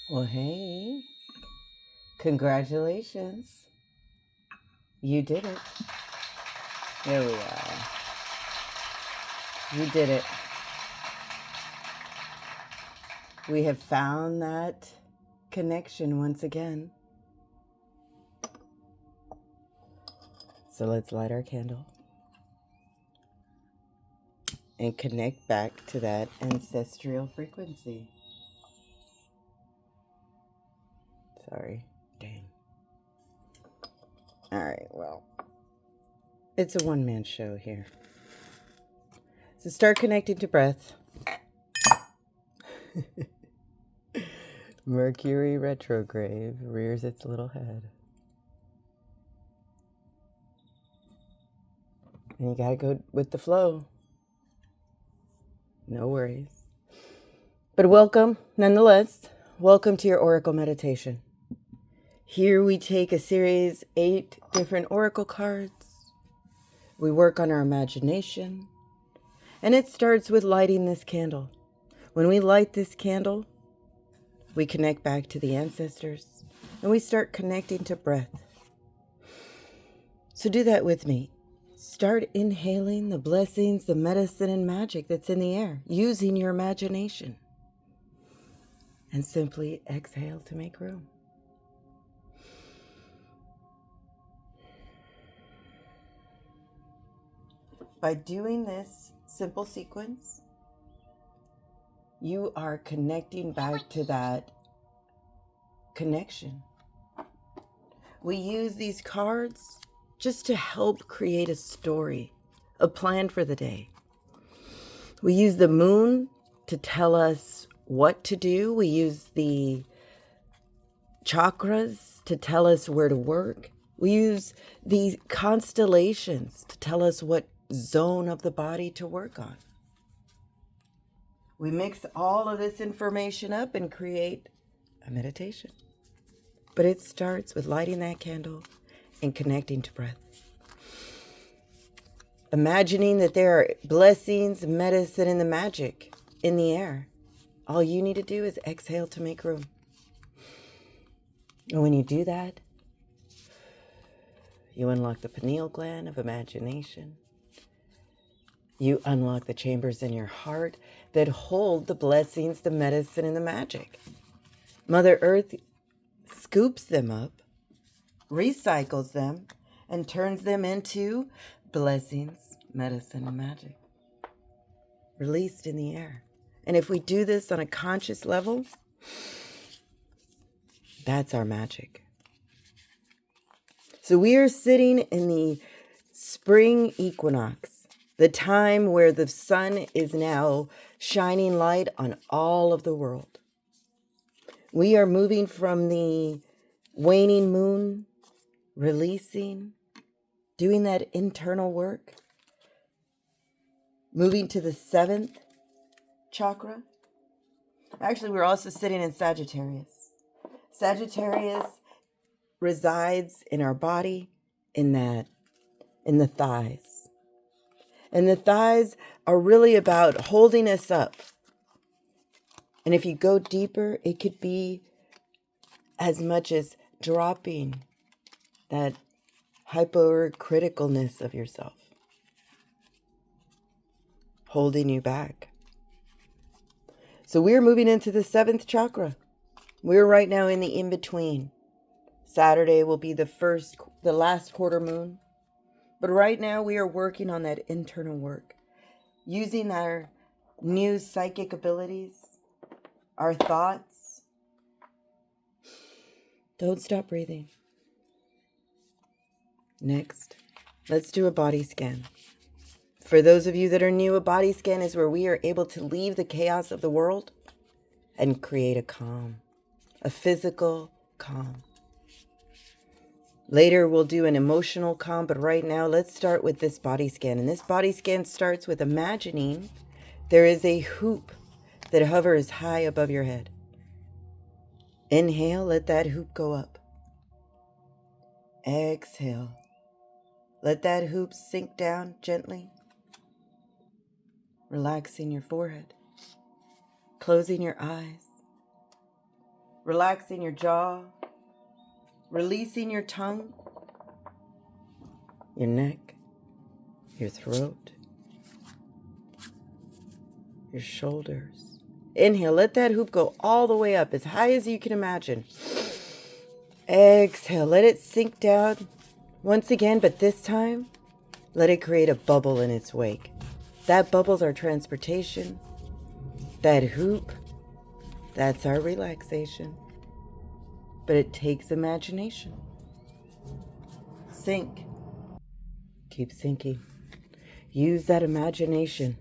Well, hey, congratulations. You did it. There we are. You did it. We have found that connection once again. So let's light our candle and connect back to that ancestral frequency. Sorry. Dang. All right, well, it's a one-man show here. So start connecting to breath. Mercury retrograde rears its little head. And you gotta go with the flow. No worries. But welcome, nonetheless. Welcome to your Oracle meditation. Here we take a series, 8 different Oracle cards. We work on our imagination. And it starts with lighting this candle. When we light this candle, we connect back to the ancestors. And we start connecting to breath. So do that with me. Start inhaling the blessings, the medicine, and magic that's in the air, using your imagination. And simply exhale to make room. By doing this simple sequence, you are connecting back to that connection. We use these cards just to help create a story, a plan for the day. We use the moon to tell us what to do. We use the chakras to tell us where to work. We use the constellations to tell us what zone of the body to work on. We mix all of this information up and create a meditation. But it starts with lighting that candle and connecting to breath. Imagining that there are blessings, medicine, and the magic in the air. All you need to do is exhale to make room. And when you do that, you unlock the pineal gland of imagination. You unlock the chambers in your heart that hold the blessings, the medicine, and the magic. Mother Earth scoops them up, recycles them, and turns them into blessings, medicine, and magic. Released in the air. And if we do this on a conscious level, that's our magic. So we are sitting in the spring equinox, the time where the sun is now shining light on all of the world. We are moving from the waning moon, releasing, doing that internal work, moving to the 7th chakra. Actually, we're also sitting in Sagittarius. Sagittarius resides in our body, in the thighs. And the thighs are really about holding us up. And if you go deeper, it could be as much as dropping that hypercriticalness of yourself, holding you back. So we're moving into the 7th chakra. We're right now in the in-between. Saturday will be the last quarter moon. But right now we are working on that internal work, using our new psychic abilities, our thoughts. Don't stop breathing. Next, let's do a body scan. For those of you that are new, a body scan is where we are able to leave the chaos of the world and create a calm, a physical calm. Later, we'll do an emotional calm, but right now, let's start with this body scan. And this body scan starts with imagining there is a hoop that hovers high above your head. Inhale, let that hoop go up. Exhale. Let that hoop sink down gently. Relaxing your forehead. Closing your eyes. relaxing your jaw, releasing your tongue, your neck, your throat, your shoulders. Inhale, let that hoop go all the way up, as high as you can imagine. Exhale, let it sink down once again, but this time, let it create a bubble in its wake. That bubble's our transportation. That hoop, that's our relaxation. But it takes imagination. Sink. Keep sinking. Use that imagination.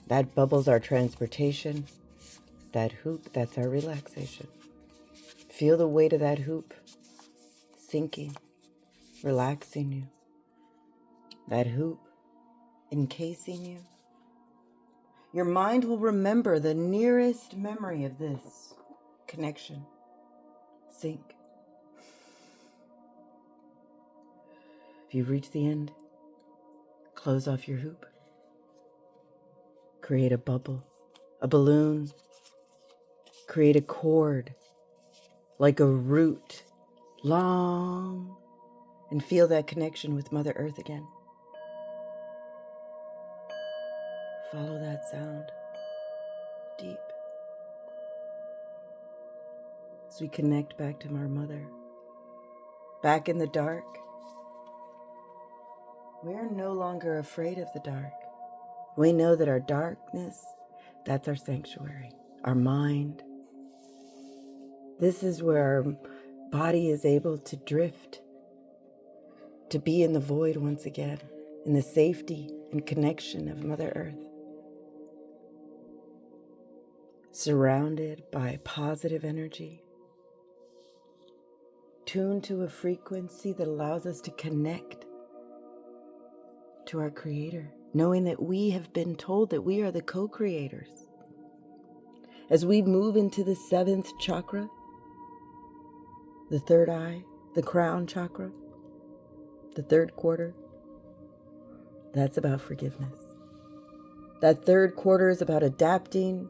That bubble's our transportation. That hoop, that's our relaxation. Feel the weight of that hoop sinking, relaxing you. That hoop encasing you. Your mind will remember the nearest memory of this connection. Sink. If you've reached the end, close off your hoop. Create a bubble, a balloon. Create a cord, like a root, long, and feel that connection with Mother Earth again. Follow that sound deep as we connect back to our Mother. Back in the dark, we are no longer afraid of the dark. We know that our darkness, that's our sanctuary, our mind. This is where our body is able to drift, to be in the void once again, in the safety and connection of Mother Earth. Surrounded by positive energy, tuned to a frequency that allows us to connect to our Creator, knowing that we have been told that we are the co-creators. As we move into the 7th chakra, the third eye, the crown chakra, the third quarter, that's about forgiveness. That third quarter is about adapting,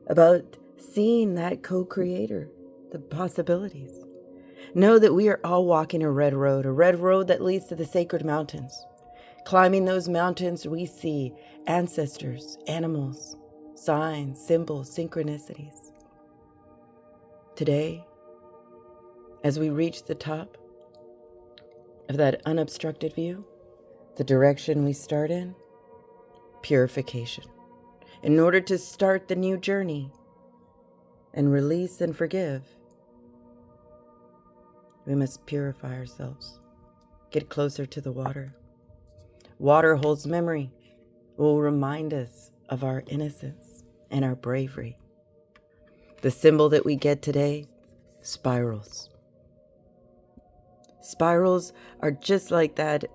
about seeing that co-creator, the possibilities. Know that we are all walking a red road that leads to the sacred mountains. Climbing those mountains, we see ancestors, animals, signs, symbols, synchronicities. Today, as we reach the top of that unobstructed view, the direction we start in, purification. In order to start the new journey and release and forgive, we must purify ourselves, get closer to the water. Water holds memory, will remind us of our innocence and our bravery. The symbol that we get today, spirals. Spirals are just like that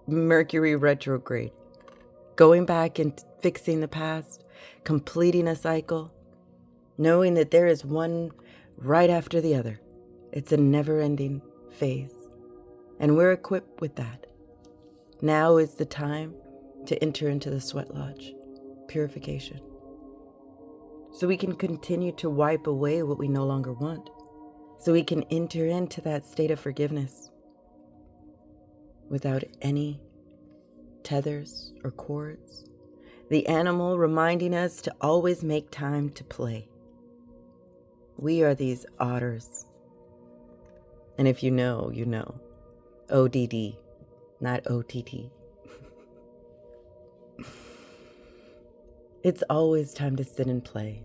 Mercury retrograde, going back and fixing the past, completing a cycle, knowing that there is one right after the other. It's a never-ending phase, and we're equipped with that. Now is the time to enter into the sweat lodge, purification, so we can continue to wipe away what we no longer want, so we can enter into that state of forgiveness without any tethers or cords. The animal reminding us to always make time to play. We are these otters. And if you know, you know. ODD, not OTT. It's always time to sit and play.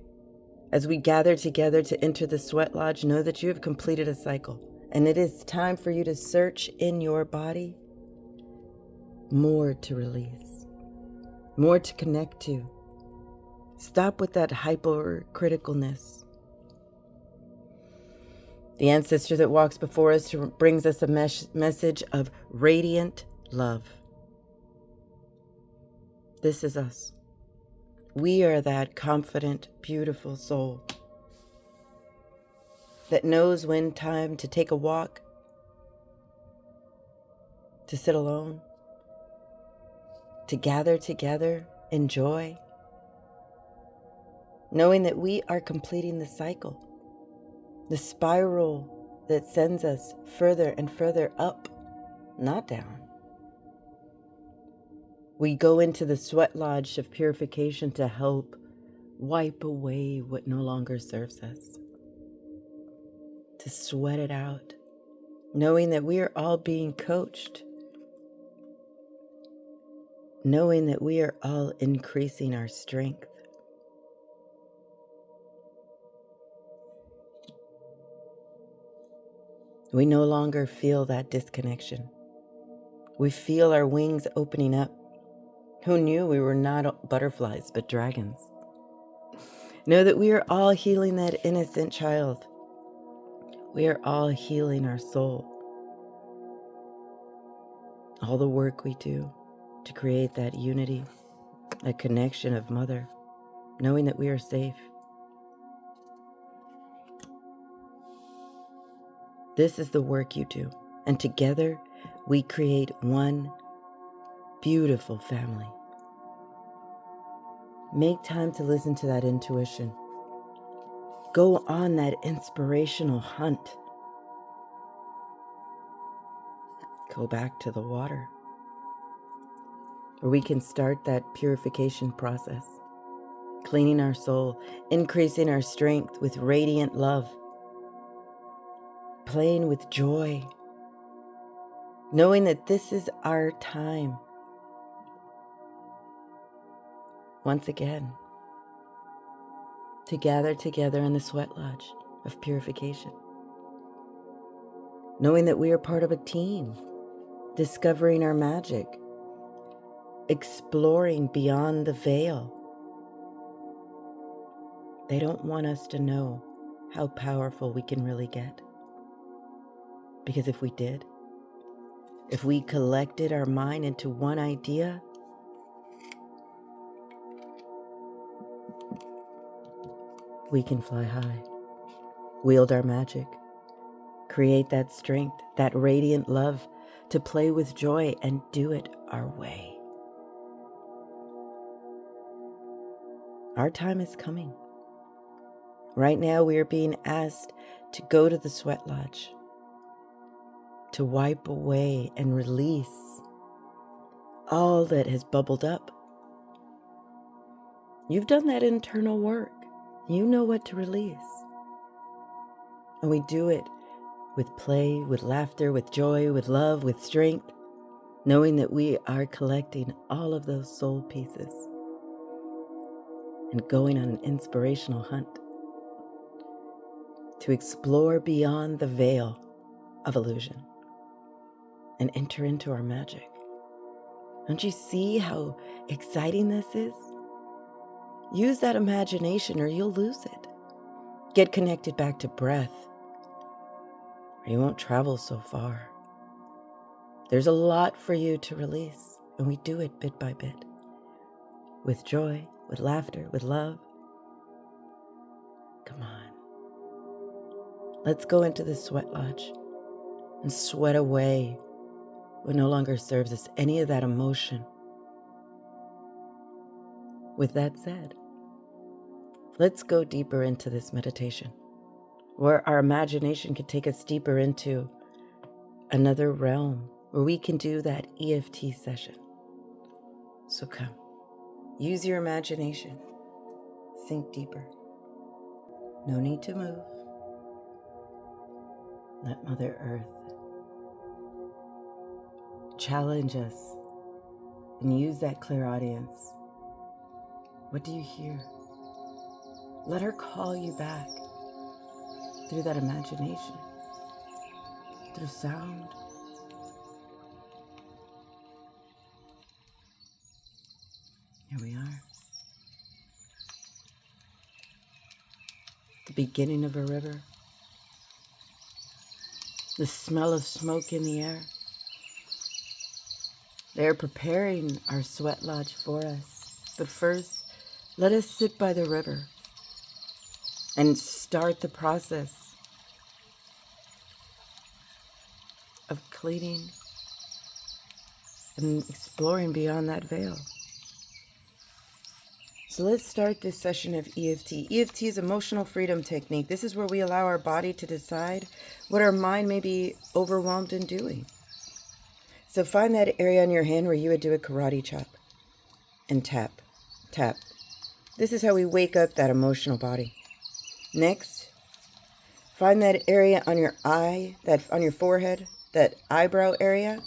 As we gather together to enter the sweat lodge, know that you have completed a cycle, and it is time for you to search in your body more to release, more to connect to. Stop with that hypercriticalness. The ancestor that walks before us brings us a message of radiant love. This is us. We are that confident, beautiful soul that knows when time to take a walk, to sit alone, to gather together in joy, knowing that we are completing the cycle, the spiral that sends us further and further up, not down. We go into the sweat lodge of purification to help wipe away what no longer serves us, to sweat it out, knowing that we are all being coached, knowing that we are all increasing our strength. We no longer feel that disconnection. We feel our wings opening up. Who knew we were not butterflies but dragons? Know that we are all healing that innocent child. We are all healing our soul. All the work we do to create that unity, that connection of mother, knowing that we are safe. This is the work you do, and together we create one beautiful family. Make time to listen to that intuition. Go on that inspirational hunt. Go back to the water, where we can start that purification process, cleaning our soul, increasing our strength with radiant love, playing with joy, knowing that this is our time. Once again, to gather together in the sweat lodge of purification, knowing that we are part of a team, discovering our magic, exploring beyond the veil. They don't want us to know how powerful we can really get. Because if we did, if we collected our mind into one idea, we can fly high, wield our magic, create that strength, that radiant love, to play with joy and do it our way. Our time is coming. Right now we are being asked to go to the sweat lodge, to wipe away and release all that has bubbled up. You've done that internal work. You know what to release. And we do it with play, with laughter, with joy, with love, with strength, knowing that we are collecting all of those soul pieces and going on an inspirational hunt to explore beyond the veil of illusion and enter into our magic. Don't you see how exciting this is? Use that imagination or you'll lose it. Get connected back to breath, or you won't travel so far. There's a lot for you to release, and we do it bit by bit. With joy, with laughter, with love. Come on. Let's go into the sweat lodge and sweat away what no longer serves us, any of that emotion. With that said, let's go deeper into this meditation, where our imagination can take us deeper into another realm, where we can do that EFT session. So come, use your imagination, sink deeper. No need to move. Let Mother Earth challenge us and use that clairaudience. What do you hear? Let her call you back through that imagination, through sound. Here we are. The beginning of a river. The smell of smoke in the air. They are preparing our sweat lodge for us. But first, let us sit by the river and start the process of cleaning and exploring beyond that veil. So let's start this session of EFT. EFT is emotional freedom technique. This is where we allow our body to decide what our mind may be overwhelmed in doing. So find that area on your hand where you would do a karate chop and tap, tap. This is how we wake up that emotional body. Next, find that area on your eye, on your forehead, that eyebrow area.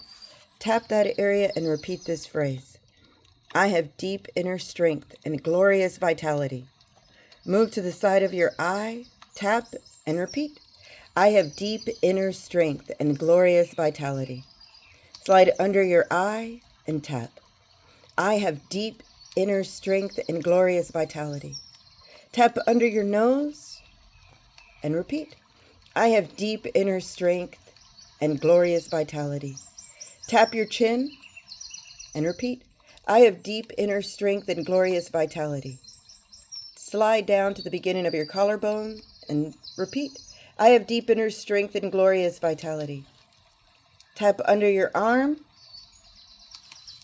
Tap that area and repeat this phrase. I have deep inner strength and glorious vitality. Move to the side of your eye, tap, and repeat. I have deep inner strength and glorious vitality. Slide under your eye and tap. I have deep inner strength and glorious vitality. Tap under your nose and repeat. I have deep inner strength and glorious vitality. Tap your chin and repeat. I have deep inner strength and glorious vitality. Slide down to the beginning of your collarbone and repeat. I have deep inner strength and glorious vitality. Tap under your arm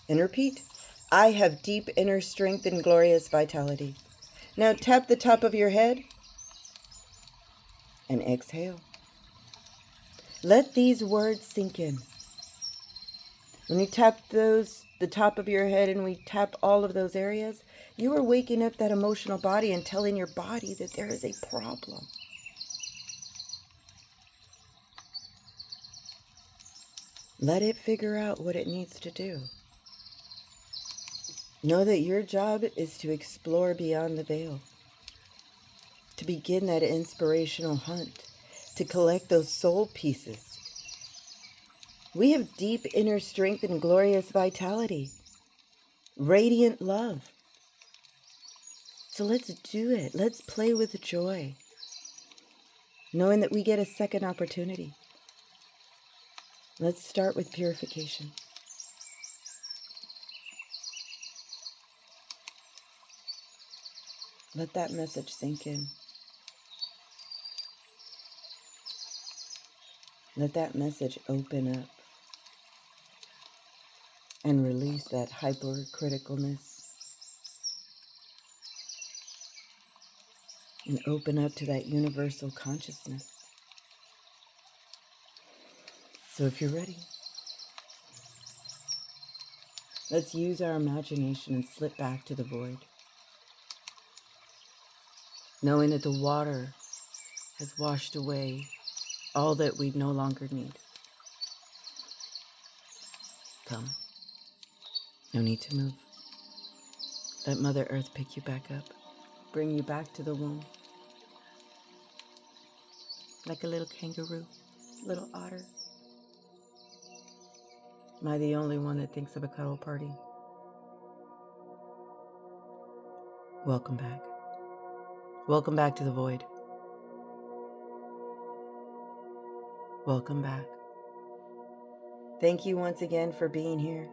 and repeat. I have deep inner strength and glorious vitality. Now tap the top of your head and exhale. Let these words sink in. When you tap the top of your head, and we tap all of those areas, you are waking up that emotional body and telling your body that there is a problem. Let it figure out what it needs to do. Know that your job is to explore beyond the veil, to begin that inspirational hunt, to collect those soul pieces. We have deep inner strength and glorious vitality, radiant love. So let's do it. Let's play with joy, knowing that we get a second opportunity. Let's start with purification. Let that message sink in. Let that message open up and release that hypercriticalness and open up to that universal consciousness. So if you're ready, let's use our imagination and slip back to the void, knowing that the water has washed away all that we no longer need. Come. No need to move. Let Mother Earth pick you back up, bring you back to the womb. Like a little kangaroo, little otter. Am I the only one that thinks of a cuddle party? Welcome back. Welcome back to the void. Welcome back. Thank you once again for being here,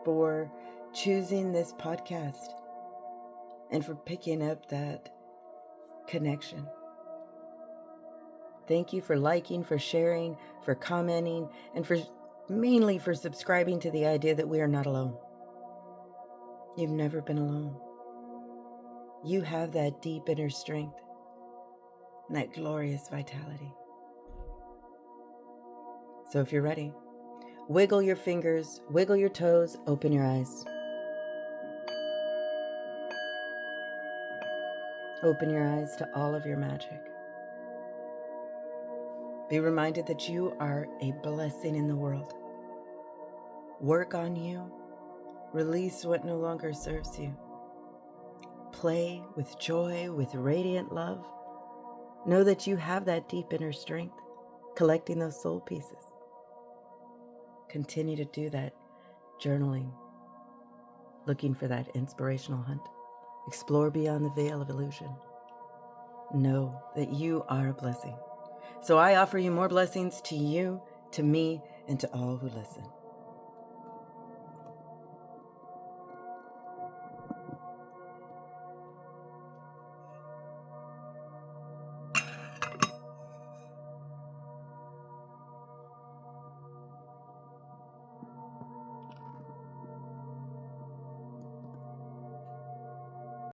for choosing this podcast, and for picking up that connection. Thank you for liking, for sharing, for commenting, and mainly for subscribing to the idea that we are not alone. You've never been alone. You have that deep inner strength and that glorious vitality. So if you're ready, wiggle your fingers, wiggle your toes, open your eyes. Open your eyes to all of your magic. Be reminded that you are a blessing in the world. Work on you. Release what no longer serves you. Play with joy, with radiant love. Know that you have that deep inner strength, collecting those soul pieces. Continue to do that journaling, looking for that inspirational hunt. Explore beyond the veil of illusion. Know that you are a blessing. So I offer you more blessings to you, to me, and to all who listen.